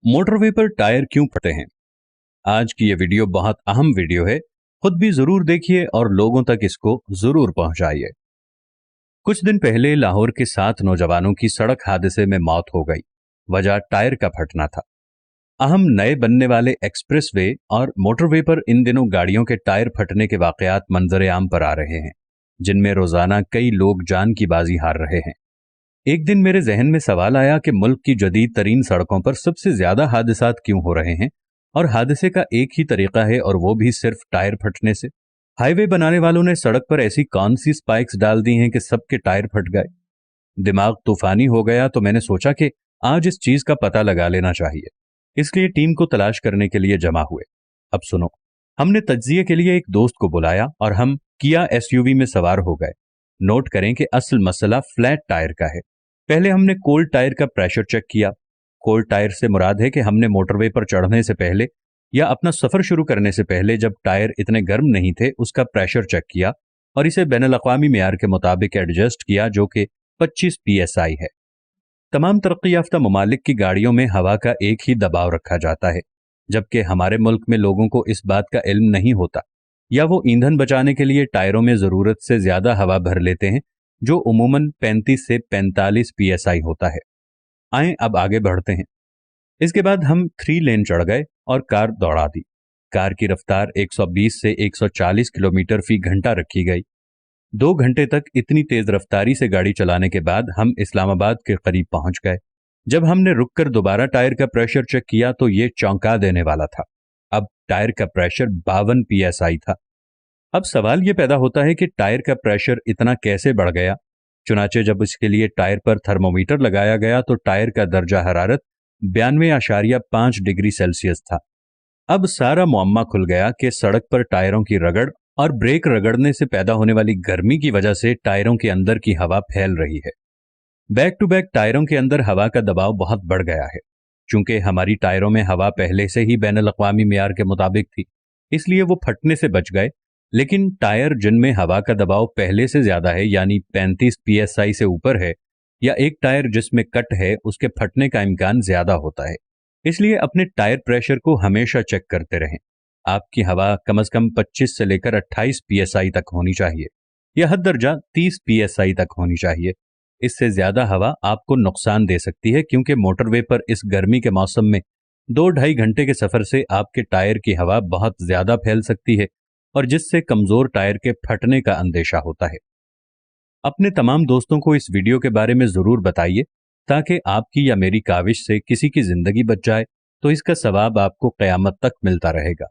Motorway पर tyre क्यों फटे हैं? आज की ये वीडियो बहुत अहम वीडियो है। खुद भी जरूर देखिए और लोगों तक इसको जरूर पहुंचाइए। कुछ दिन पहले लाहौर के 7 नौजवानों की सड़क हादसे में मौत हो गई। वजह टायर का फटना था। अहम नए बनने वाले एक्सप्रेसवे और मोटरवे पर इन दिनों गाड़ियों के टायर फटने के वाकयात मंजर आम पर आ रहे हैं, जिनमें रोजाना कई लोग जान की बाजी हार रहे हैं। एक दिन मेरे जहन में सवाल आया कि मुल्क की जदीद तरीन सड़कों पर सबसे ज्यादा हादसात क्यों हो रहे हैं, और हादसे का एक ही तरीका है, और वो भी सिर्फ टायर फटने से। हाईवे बनाने वालों ने सड़क पर ऐसी कौन सी स्पाइक्स डाल दी हैं कि सबके टायर फट गए। दिमाग तूफानी हो गया तो मैंने सोचा कि आज इस चीज का पता लगा लेना चाहिए। इसलिए टीम को तलाश करने के लिए जमा हुए। अब सुनो, हमने तज्जिए के लिए एक दोस्त को बुलाया और हम किया एसयूवी में सवार हो गए। नोट करें कि असल मसला फ्लैट टायर का है। पहले हमने कोल्ड टायर का प्रेशर चेक किया। कोल्ड टायर से मुराद है कि हमने मोटरवे पर चढ़ने से पहले या अपना सफर शुरू करने से पहले, जब टायर इतने गर्म नहीं थे, उसका प्रेशर चेक किया और इसे बैनुल-अक़वामी मेयार के मुताबिक एडजस्ट किया, जो कि 25 PSI है। तमाम तरक्की याफ्ता ममालिक की गाड़ियों में हवा का एक ही दबाव रखा जाता है, जबकि हमारे मुल्क में लोगों को इस बात का इल्म नहीं होता, या वो ईंधन बचाने के लिए टायरों में जरूरत से ज्यादा हवा भर लेते हैं, जो उमूमन 35 से 45 PSI होता है। आए अब आगे बढ़ते हैं। इसके बाद हम 3 लेन चढ़ गए और कार दौड़ा दी। कार की रफ्तार 120 से 140 किलोमीटर फी घंटा रखी गई। 2 घंटे तक इतनी तेज रफ्तारी से गाड़ी चलाने के बाद हम इस्लामाबाद के करीब पहुंच गए। जब हमने रुककर दोबारा टायर का प्रेशर चेक किया तो ये चौंका देने वाला था। अब टायर का प्रेशर 52 PSI था। अब सवाल ये पैदा होता है कि टायर का प्रेशर इतना कैसे बढ़ गया। चुनाचे जब इसके लिए टायर पर थर्मोमीटर लगाया गया तो टायर का दर्जा हरारत 92.5 डिग्री सेल्सियस था। अब सारा मुअम्मा खुल गया कि सड़क पर टायरों की रगड़ और ब्रेक रगड़ने से पैदा होने वाली गर्मी की वजह से टायरों के अंदर की हवा फैल रही है। बैक टू बैक टायरों के अंदर हवा का दबाव बहुत बढ़ गया है। चूंकि हमारी टायरों में हवा पहले से ही बैनुल-अक़वामी मेयार के मुताबिक थी, इसलिए वो फटने से बच गए। लेकिन टायर जिनमें हवा का दबाव पहले से ज्यादा है, यानी 35 PSI से ऊपर है, या एक टायर जिसमें कट है, उसके फटने का इम्कान ज्यादा होता है। इसलिए अपने टायर प्रेशर को हमेशा चेक करते रहें। आपकी हवा कम से कम 25 से लेकर 28 PSI तक होनी चाहिए, यह हद दर्जा 30 PSI तक होनी चाहिए। इससे ज्यादा हवा आपको नुकसान दे सकती है, क्योंकि मोटरवे पर इस गर्मी के मौसम में 2-2.5 घंटे के सफर से आपके टायर की हवा बहुत ज्यादा फैल सकती है, और जिससे कमजोर टायर के फटने का अंदेशा होता है। अपने तमाम दोस्तों को इस वीडियो के बारे में जरूर बताइए, ताकि आपकी या मेरी काविश से किसी की जिंदगी बच जाए तो इसका सवाब आपको क़यामत तक मिलता रहेगा।